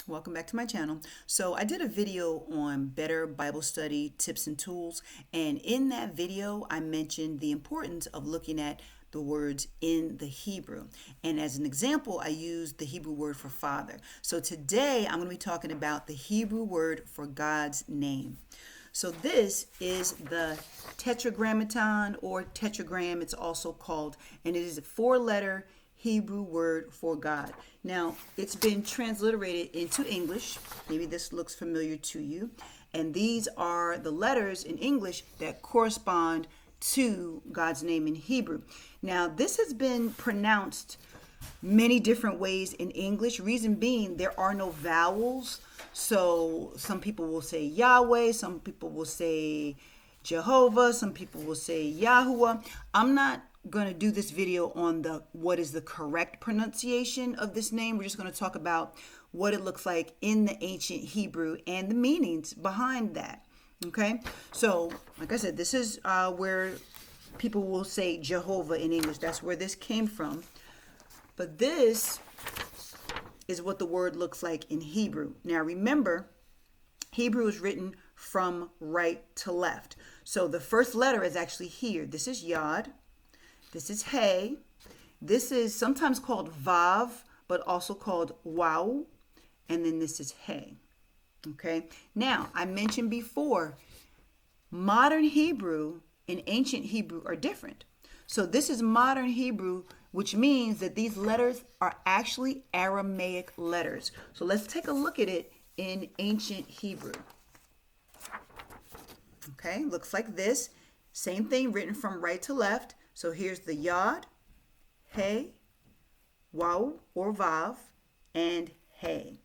Welcome back to my channel. So I did a video on better Bible study tips and tools, and in that video I mentioned the importance of looking at the words in the Hebrew. And as an example, I used the Hebrew word for father. So today I'm going to be talking about the Hebrew word for God's name. So this is the tetragrammaton, or tetragram it's also called, and it is a four-letter Hebrew word for God. Now, it's been transliterated into English. Maybe this looks familiar to you. And these are the letters in English that correspond to God's name in Hebrew. Now, this has been pronounced many different ways in English. Reason being, there are no vowels. So some people will say Yahweh, some people will say Jehovah, some people will say Yahuwah. I'm not going to do this video on what is the correct pronunciation of this name. We're just going to talk about what it looks like in the ancient Hebrew and the meanings behind that. Okay, so like I said, this is where people will say Jehovah in English. That's where this came from. But this is what the word looks like in Hebrew. Now remember, Hebrew is written from right to left. So the first letter is actually here. This is Yod. This is Hey. This is sometimes called Vav, but also called Wow. And then this is Hey. Okay. Now, I mentioned before, modern Hebrew and ancient Hebrew are different. So this is modern Hebrew, which means that these letters are actually Aramaic letters. So let's take a look at it in ancient Hebrew. Okay, looks like this. Same thing, written from right to left. So here's the Yod, Hey, Waw or Vav, and Hey.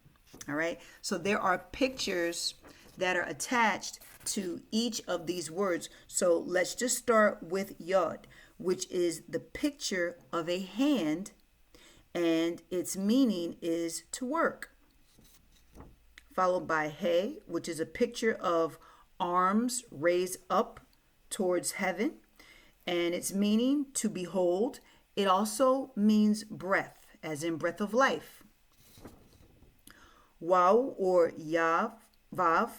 All right, so there are pictures that are attached to each of these words. So let's just start with Yod, which is the picture of a hand, and its meaning is to work. Followed by Hey, which is a picture of arms raised up towards heaven, and its meaning to behold. It also means breath, as in breath of life. Waw or Yav, Vav,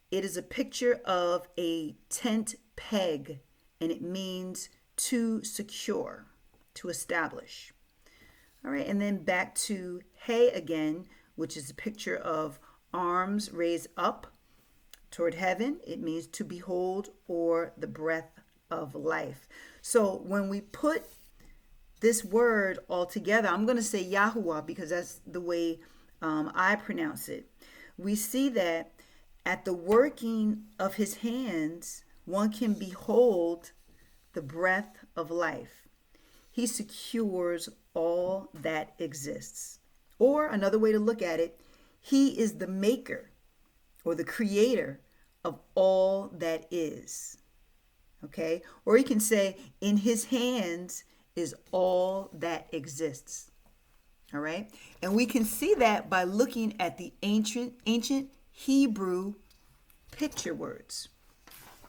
it is a picture of a tent peg, and it means to secure, to establish. All right, and then back to Hey again, which is a picture of arms raised up toward heaven. It means to behold or the breath of life. So when we put this word all together, I'm going to say Yahuwah because that's the way I pronounce it. We see that at the working of his hands, one can behold the breath of life. He secures all that exists. Or another way to look at it, he is the maker or the creator of all that is. Okay? Or you can say, in his hands is all that exists. All right? And we can see that by looking at the ancient Hebrew picture words.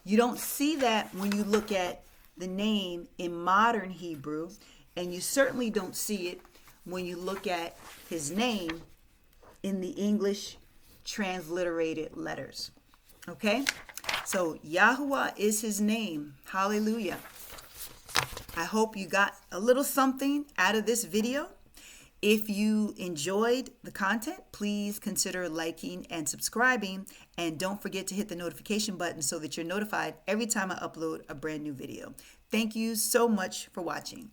You don't see that when you look at the name in modern Hebrew, and you certainly don't see it when you look at his name in the English transliterated letters. Okay? So Yahuwah is his name. Hallelujah. I hope you got a little something out of this video. If you enjoyed the content, please consider liking and subscribing. And don't forget to hit the notification button so that you're notified every time I upload a brand new video. Thank you so much for watching.